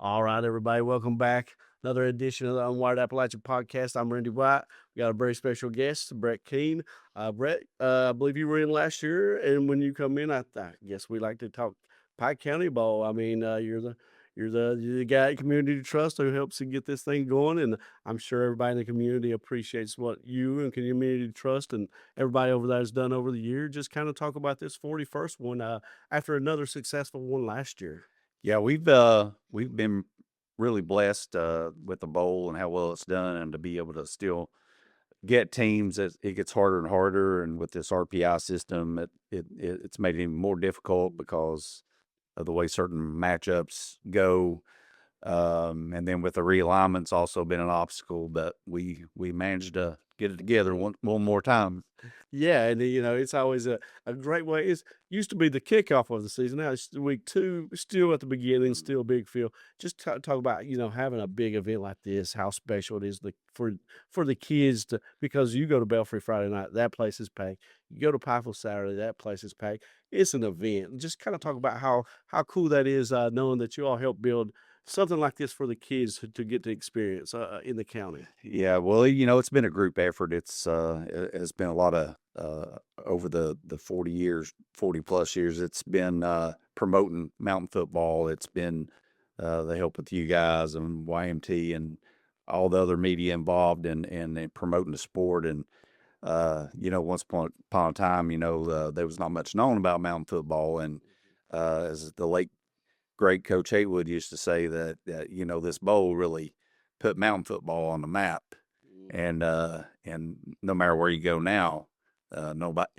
All right, everybody, welcome back. Another edition of the Unwired Appalachia podcast. I'm Randy White. We got a very special guest, Brett Keene. Brett, I believe you were in last year, and when you come in, I guess we like to talk Pike County Bowl. I mean, you're the guy at Community Trust who helps to get this thing going, and I'm sure everybody in the community appreciates what you and Community Trust and everybody over there has done over the year. Just kind of talk about this 41st one after another successful one last year. Yeah, we've been really blessed with the bowl and how well it's done, and to be able to still get teams. It gets harder and harder, and with this RPI system, it's made it even more difficult because of the way certain matchups go. And then with the realignments, also been an obstacle, but we managed to get it together one more time. Yeah, and it's always a great way. It's used to be the kickoff of the season. Now it's week two, still at the beginning, still a big feel. Just talk about having a big event like this, how special it is for the kids to, because you go to Belfry Friday night, that place is packed. You go to Pikeville Saturday, that place is packed. It's an event. Just kind of talk about how cool that is, knowing that you all help build something like this for the kids to get to experience in the county. Yeah, well, it's been a group effort. It's been a lot of over the 40 plus years. It's been promoting mountain football. It's been the help with you guys and YMT and all the other media involved in promoting the sport. And once upon a time, there was not much known about mountain football. And as the late great Coach Haywood used to say that this bowl really put mountain football on the map, and no matter where you go now, nobody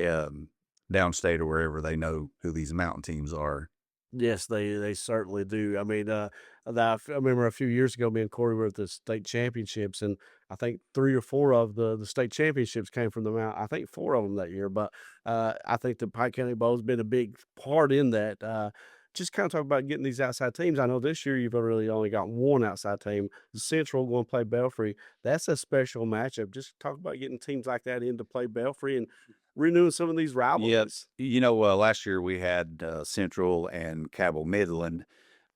downstate or wherever, they know who these mountain teams are. Yes, they certainly do. I mean, I remember a few years ago, me and Corey were at the state championships, and I think 3 or 4 of the state championships came from the Mount. I think 4 of them that year, but I think the Pike County Bowl has been a big part in that. Just kind of talk about getting these outside teams. I know this year you've really only got one outside team, Central, going to play Belfry. That's a special matchup. Just talk about getting teams like that in to play Belfry and renewing some of these Yeah, rivalries. last year we had Central and Cabell Midland,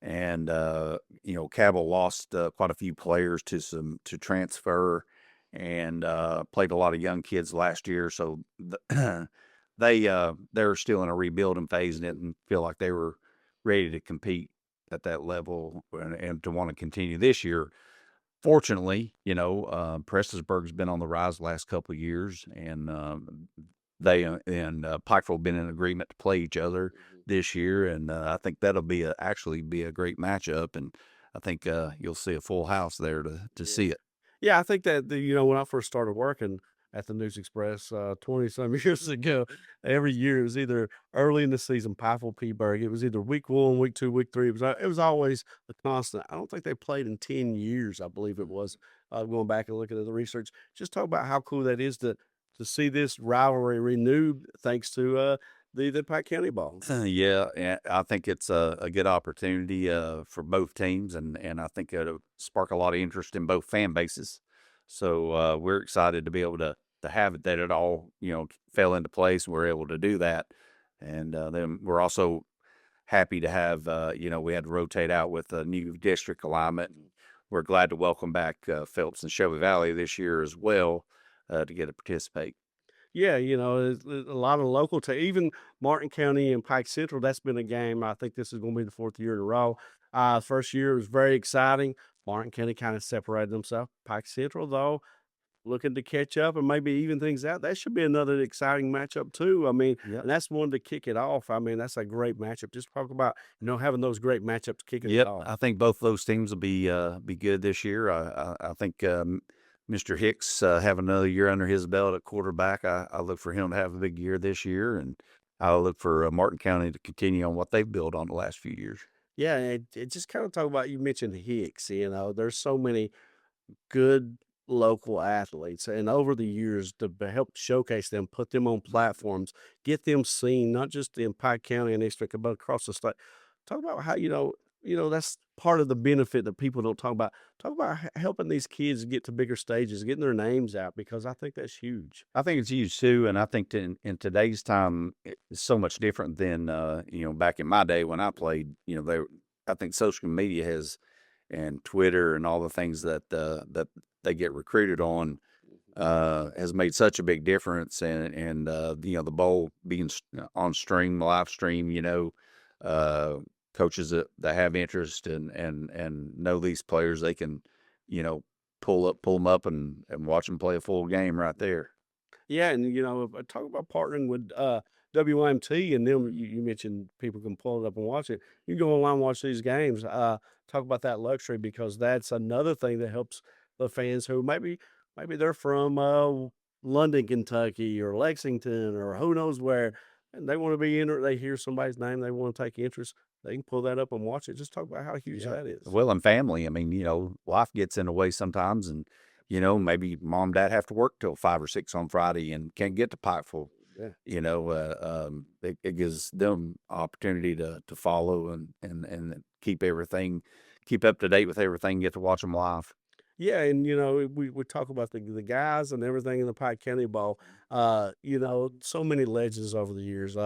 and Cabell lost quite a few players to transfer, and played a lot of young kids last year. So they're still in a rebuilding phase and didn't feel like they were ready to compete at that level and to want to continue this year. Fortunately, Prestonsburg's been on the rise the last couple of years, and they and Pikeville been in agreement to play each other this year, and I think that'll actually be a great matchup, and I think you'll see a full house there to see it. Yeah, I think that when I first started working at the News Express 20 some years ago, every year it was either early in the season, Pikeville, Peaburg. It was either week 1, week 2, week 3. It was always a constant. I don't think they played in 10 years. I believe it was going back and looking at the research. Just talk about how cool that is to see this rivalry renewed thanks to the Pike County Bowl. Yeah, and I think it's a good opportunity for both teams, and I think it'll spark a lot of interest in both fan bases. So we're excited to be able to have it, that it all fell into place. We're able to do that, and then we're also happy to have we had to rotate out with a new district alignment. We're glad to welcome back Phelps and Shelby Valley this year as well to get to participate. Yeah, a lot of local even Martin County and Pike Central, that's been a game. I think this is going to be the 4th year in a row. First year was very exciting. Martin County kind of separated themselves. Pike Central, though, looking to catch up and maybe even things out. That should be another exciting matchup too. I mean, Yep. and that's one to kick it off. I mean, that's a great matchup. Just talk about having those great matchups kicking it Yep, off. I think both those teams will be good this year. I think Mr. Hicks having another year under his belt at quarterback. I look for him to have a big year this year, and I look for Martin County to continue on what they've built on the last few years. Yeah, it just kind of talk about, you mentioned Hicks. There's so many good local athletes, and over the years to help showcase them, put them on platforms, get them seen, not just in Pike County and East but across the state. Talk about how that's part of the benefit that people don't talk about. Talk about helping these kids get to bigger stages, getting their names out, because I think that's huge. I think it's huge too, and I think that in today's time, it's so much different than back in my day when I played. I think social media and Twitter and all the things that they get recruited on has made such a big difference. And the bowl being on stream, live stream, uh, coaches that have interest and know these players, they can, you know, pull them up and watch them play a full game right there. Yeah, and talk about partnering with WYMT and them. You mentioned people can pull it up and watch it. You can go online and watch these games. Talk about that luxury because that's another thing that helps the fans who maybe they're from London, Kentucky, or Lexington, or who knows where, and they want to be in. They hear somebody's name, they want to take interest. They can pull that up and watch it. Just talk about how huge Yeah. that is. Well, and family. I mean, life gets in the way sometimes, and maybe mom and dad have to work till 5 or 6 on Friday and can't get to Pikeville. Yeah. It gives them opportunity to follow and keep up to date with everything. Get to watch them live. Yeah, and we talk about the guys and everything in the Pike County Bowl. So many legends over the years.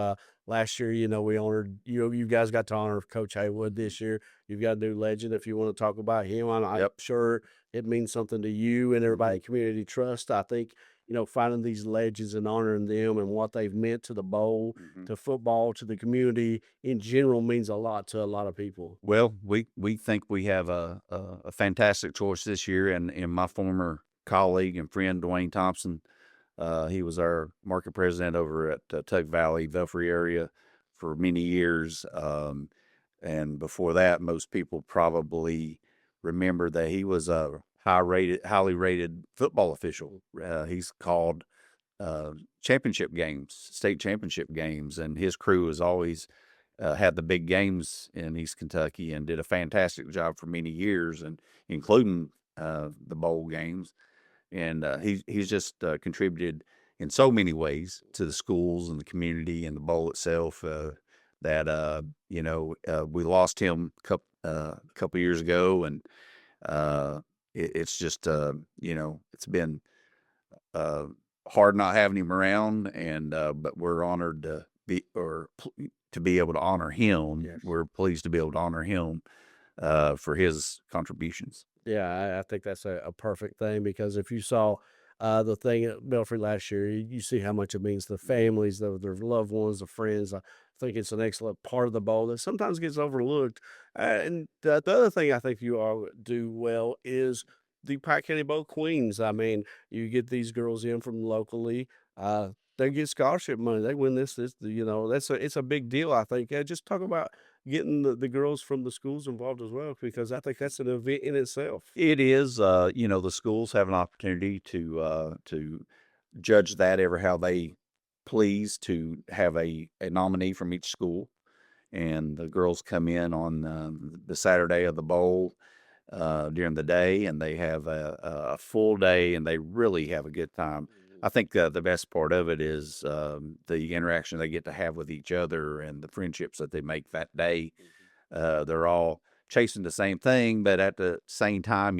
Last year, we honored you guys got to honor Coach Haywood. This year, you've got a new legend. If you want to talk about him, I'm Yep. sure it means something to you and everybody at Community Trust. I think finding these legends and honoring them and what they've meant to the bowl, Mhm. to football, to the community in general means a lot to a lot of people. Well, we think we have a fantastic choice this year, and my former colleague and friend Dwayne Thompson, he was our market president over at Tug Valley, Belfry area for many years. And before that, most people probably remember that he was a highly rated football official. He's called championship games, state championship games, and his crew has always had the big games in East Kentucky and did a fantastic job for many years, and including the bowl games. And he's just contributed in so many ways to the schools and the community and the bowl itself. That we lost him a couple years ago, and it's just it's been uh, hard not having him around, and but we're honored to be able to honor him. Yes. We're pleased to be able to honor him for his contributions. Yeah, I think that's a perfect thing because if you saw the thing at Belfry last year, you see how much it means to the families, their loved ones, the friends. I think it's an excellent part of the bowl that sometimes gets overlooked. And the other thing I think you all do well is the Pike County Bowl Queens. I mean, you get these girls in from locally. They get scholarship money. They win it's a big deal. I think. Just talk about getting the girls from the schools involved as well, because I think that's an event in itself. It is, the schools have an opportunity to judge that ever how they please, to have a nominee from each school, and the girls come in on the Saturday of the bowl during the day, and they have a full day, and they really have a good time. I think the best part of it is the interaction they get to have with each other and the friendships that they make that day. They're all chasing the same thing, but at the same time,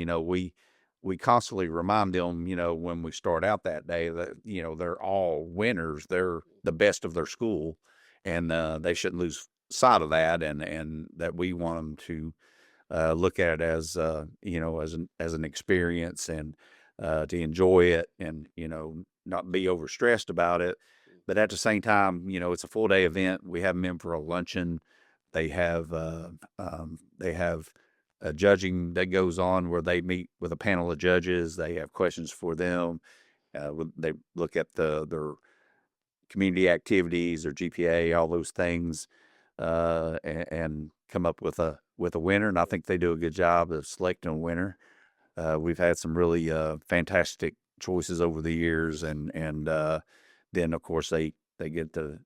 we constantly remind them, when we start out that day that they're all winners. They're the best of their school, and they shouldn't lose sight of that, and that we want them to look at it as as an experience, and to enjoy it, and not be overstressed about it. But at the same time, it's a full day event. We have them in for a luncheon. They have a judging that goes on where they meet with a panel of judges. They have questions for them. They look at their community activities, their GPA, all those things, and come up with a winner. And I think they do a good job of selecting a winner. We've had some really fantastic choices over the years, and then of course they get to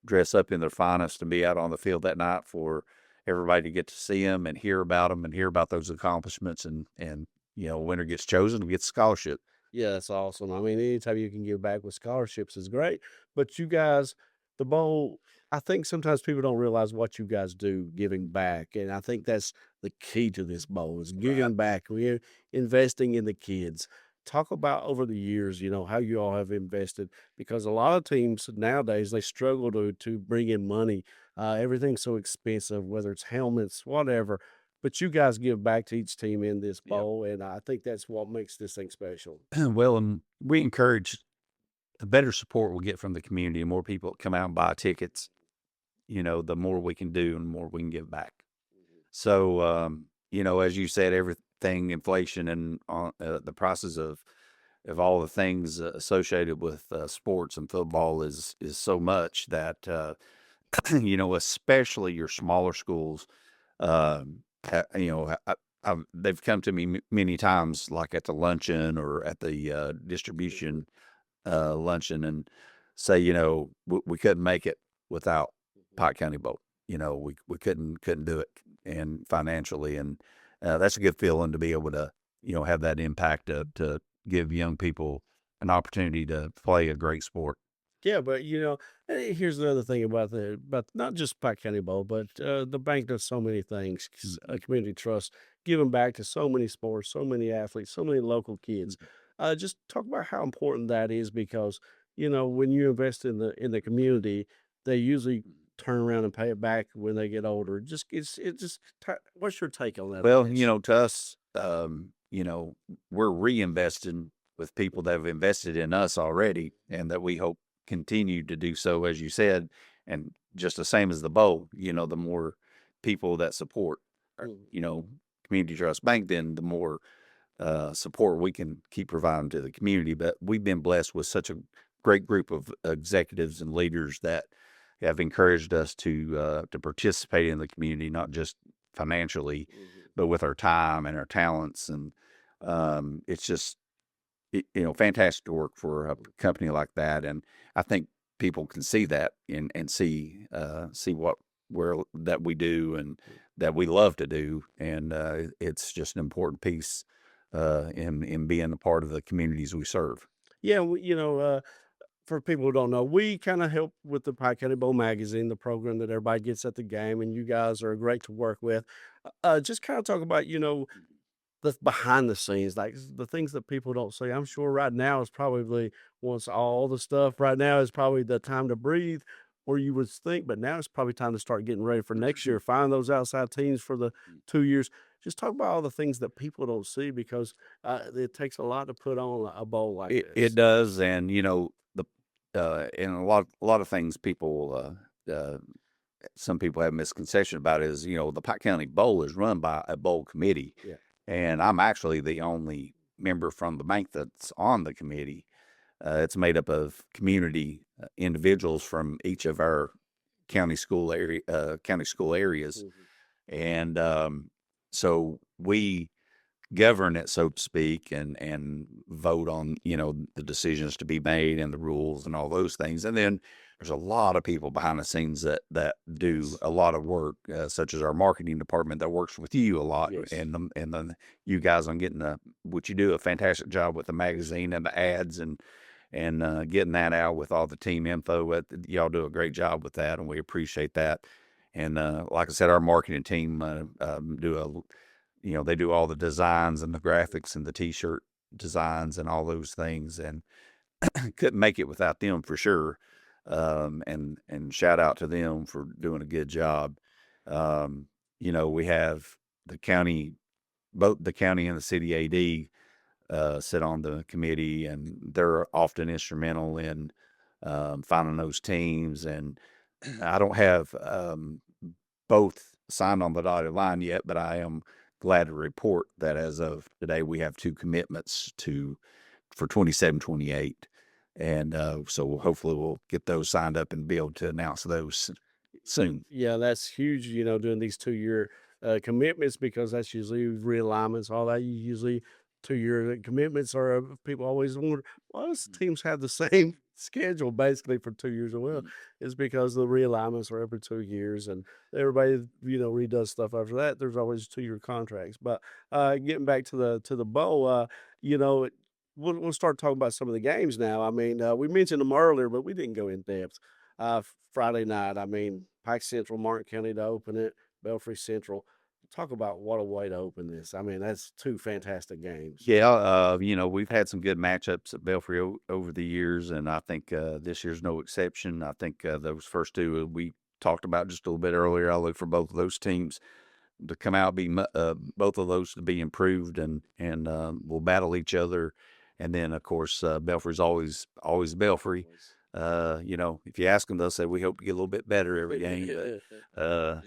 dress up in their finest and be out on the field that night for everybody to get to see them and hear about them and hear about those accomplishments, and winner gets chosen and gets a scholarship. Yeah, that's awesome. I mean, anytime you can give back with scholarships is great. But you guys, the bowl, I think sometimes people don't realize what you guys do giving back. And I think that's the key to this bowl is Right. giving back. We're investing in the kids. Talk about over the years, how you all have invested because a lot of teams nowadays they struggle to bring in money. Everything's so expensive, whether it's helmets, whatever. but you guys give back to each team in this Yep. bowl, and I think that's what makes this thing special. Well, and we encourage the better support we'll get from the community, the more people come out and buy tickets, the more we can do and the more we can give back. So, as you said, everything, inflation and the prices of all the things associated with sports and football is so much that, especially your smaller schools, they've come to me many times, like at the luncheon or at the distribution luncheon, and say, we couldn't make it without Pike County Bowl. We couldn't do it, and financially, and that's a good feeling to be able to, have that impact to give young people an opportunity to play a great sport. Yeah, but here's the other thing about not just Pike County Bowl, but the bank does so many things. Community trust, giving back to so many sports, so many athletes, so many local kids. Just talk about how important that is because when you invest in the community, they usually turn around and pay it back when they get older. What's your take on that? Well, to us, we're reinvesting with people that have invested in us already, and that we hope continue to do so, as you said, and just the same as the bowl. The more people that support, Community Trust Bank, then the more support we can keep providing to the community. But we've been blessed with such a great group of executives and leaders that have encouraged us to participate in the community, not just financially, but with our time and our talents. And it's just, fantastic to work for a company like that. And I think people can see that and see that we do and that we love to do. And it's just an important piece in being a part of the communities we serve. Yeah, for people who don't know, we kind of help with the Pike County Bowl magazine, the program that everybody gets at the game, and you guys are great to work with. Just kind of talk about, the behind the scenes, like the things that people don't see. I'm sure right now is probably once all the stuff right now is probably the time to breathe, or you would think, but now it's probably time to start getting ready for next year. Find those outside teams for the 2 years. Just talk about all the things that people don't see because it takes a lot to put on a bowl like It this. does, and the and a lot of things people some people have misconception about is the Pike County Bowl is run by a bowl committee, Yeah. and I'm actually the only member from the bank that's on the committee. It's made up of community individuals from each of our county school areas, and so we govern it, so to speak, and vote on the decisions to be made and the rules and all those things. And then there's a lot of people behind the scenes that do a lot of work, such as our marketing department that works with you a lot, Yes. and then you guys on getting which you do a fantastic job with the magazine and the ads and getting that out with all the team info. Y'all do a great job with that, and we appreciate that. And like I said, our marketing team they do all the designs and the graphics and the T-shirt designs and all those things, and couldn't make it without them for sure. And shout out to them for doing a good job. We have both the county and the city AD sit on the committee, and they're often instrumental in finding those teams. And I don't have both signed on the dotted line yet, but I am glad to report that as of today, we have 2 commitments for 27-28. And so hopefully we'll get those signed up and be able to announce those soon. Yeah, that's huge, doing these 2-year commitments because that's usually realignments, all that. You usually 2-year commitments are people always wonder why does teams have the same schedule basically for 2 years? Well, it's because the realignments are every 2 years and everybody, redoes stuff after that. There's always 2-year contracts. But getting back to the bowl, we'll start talking about some of the games now. I mean, we mentioned them earlier, but we didn't go in depth. Friday night, I mean, Pike Central, Martin County to open it, Belfry Central. Talk about what a way to open this. I mean, that's 2 fantastic games. Yeah, we've had some good matchups at Belfry over the years, and I think this year's no exception. I think those first 2 we talked about just a little bit earlier, I look for both of those teams to come out, both of those to be improved, and we'll battle each other. And then, of course, Belfry's always Belfry. If you ask them, they'll say we hope to get a little bit better every game. But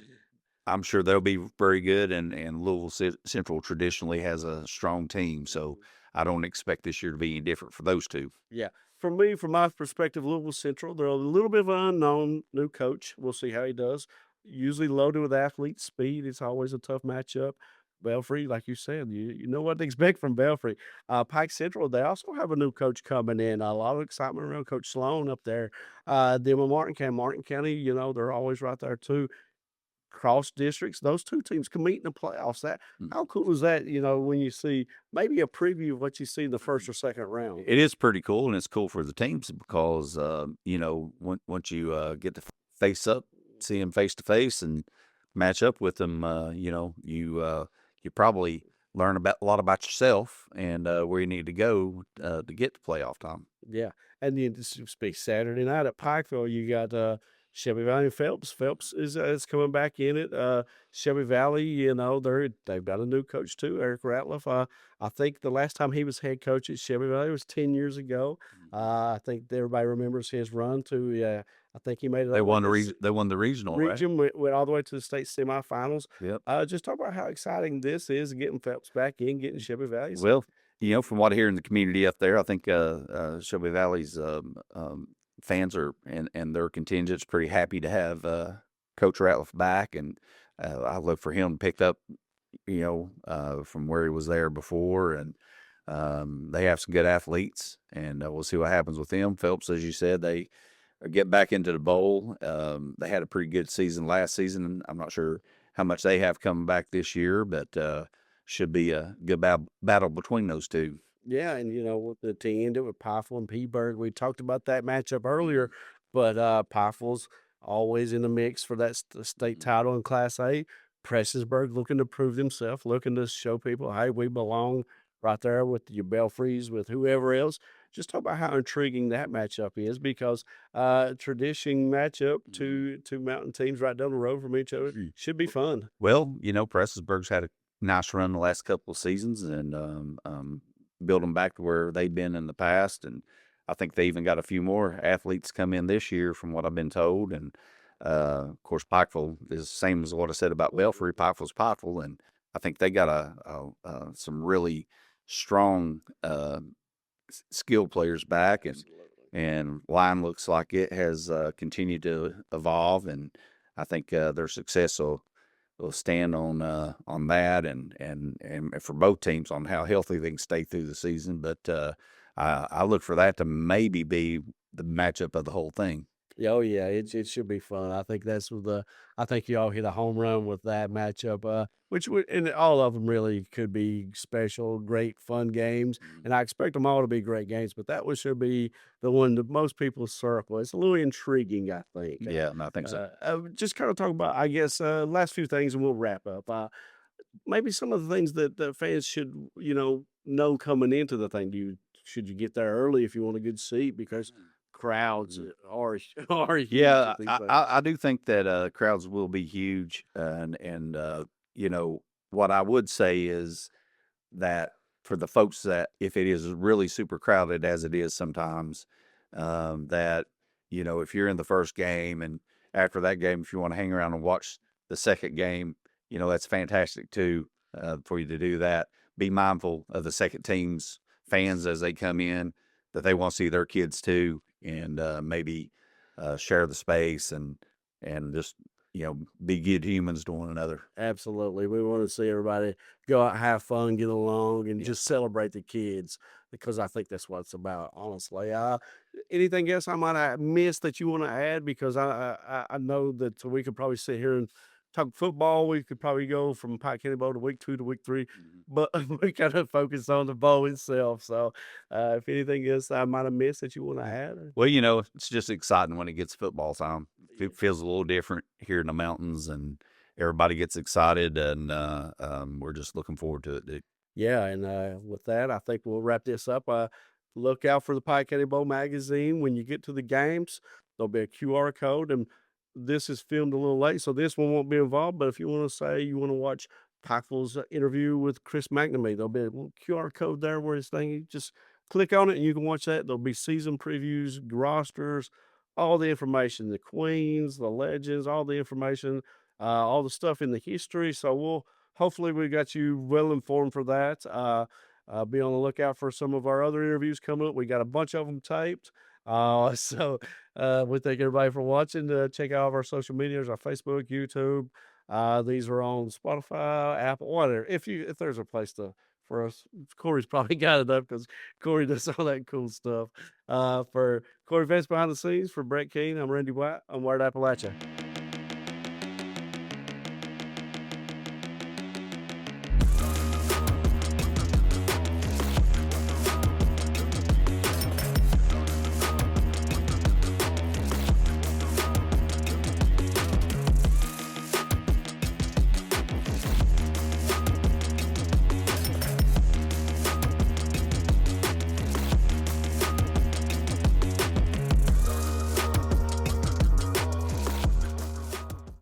I'm sure they'll be very good. And Louisville Central traditionally has a strong team, so I don't expect this year to be any different for those two. Yeah. For me, from my perspective, Louisville Central, they're a little bit of an unknown new coach. We'll see how he does. Usually loaded with athlete speed. It's always a tough matchup. Belfry, like you said, you know what to expect from Belfry. Pike Central, they also have a new coach coming in. A lot of excitement around Coach Sloan up there. Then with Martin County, they're always right there too. Cross districts, those two teams can meet in the playoffs. How cool is that? When you see maybe a preview of what you see in the first or second round. It is pretty cool, and it's cool for the teams because once you get to see them face to face, and match up with them, you probably learn a lot about yourself and where you need to go to get to playoff time. Yeah, and then this will be Saturday night at Pikeville. You got Shelby Valley and Phelps. Phelps is coming back in it. Shelby Valley, they've got a new coach too, Eric Ratliff. I think the last time he was head coach at Shelby Valley was 10 years ago. I think everybody remembers his run to. I think he made it. They won the regional. Region went all the way to the state semifinals. Yep. Just talk about how exciting this is, getting Phelps back in, getting Shelby Valley. Well, from what I hear in the community up there, I think Shelby Valley's fans and their contingent's pretty happy to have Coach Ratliff back, and I look for him picked up, from where he was there before, and they have some good athletes, and we'll see what happens with them. Phelps, as you said, they get back into the bowl. They had a pretty good season last season. I'm not sure how much they have coming back this year, but should be a good battle between those two. Yeah, and with to end it with Pikeville and Petersburg, we talked about that matchup earlier, but Pikeville's always in the mix for that state title in Class A. Prestonsburg looking to prove themselves, looking to show people, hey, we belong right there with your Belfries, with whoever else. Just talk about how intriguing that matchup is, because tradition matchup, two mountain teams right down the road from each other, should be fun. Well, Prestonsburg's had a nice run the last couple of seasons, and build them back to where they've been in the past. And I think they even got a few more athletes come in this year from what I've been told. And of course, Pikeville is the same as what I said about Belfry. Pikeville's Pikeville, and I think they got some really strong skill players back, and line looks like it has continued to evolve, and I think their success will stand on that, and for both teams on how healthy they can stay through the season. But I look for that to maybe be the matchup of the whole thing. Oh yeah, it should be fun. I think I think you all hit a home run with that matchup. And all of them really could be special, great, fun games, and I expect them all to be great games. But that one should be the one that most people circle. It's a little intriguing, I think. Yeah, I think so. Just kind of talk about, I guess, last few things, and we'll wrap up. Maybe some of the things that the fans should, know coming into the thing. Should you get there early if you want a good seat, because crowds are huge. Yeah, I do think that crowds will be huge, and what I would say is that for the folks that if it is really super crowded as it is sometimes, that if you're in the first game, and after that game, if you want to hang around and watch the second game, that's fantastic too, for you to do that. Be mindful of the second team's fans as they come in, that they want to see their kids too, and maybe share the space and just be good humans to one another. Absolutely. We want to see everybody go out, have fun, get along, and just celebrate the kids, because I think that's what it's about, honestly. Anything else I might have missed that you want to add? Because I know that we could probably sit here and talk football. We could probably go from Pike County Bowl to week 2 to week 3, but we kind of focus on the bowl itself. So if anything else I might have missed that you want to add? Well, it's just exciting when it gets football time. It feels a little different here in the mountains, and everybody gets excited, and we're just looking forward to it, dude. Yeah, and with that, I think we'll wrap this up. Look out for the Pike County Bowl magazine. When you get to the games, there'll be a QR code, and this is filmed a little late, so this one won't be involved. But if you want to say you want to watch Pikeville's interview with Chris McNamee, there'll be a little QR code there where his thing. You just click on it and you can watch that. There'll be season previews, rosters, all the information, the queens, the legends, all the information, all the stuff in the history. So hopefully we got you well informed for that. Be on the lookout for some of our other interviews coming up. We got a bunch of them taped. So we thank everybody for watching. Check out our social medias, our Facebook, YouTube. These are on Spotify, Apple, whatever. If there's a place for us, Corey's probably got it up because Corey does all that cool stuff. For Corey Vance behind the scenes, for Brett Keene, I'm Randy White. I'm Unwired Appalachia.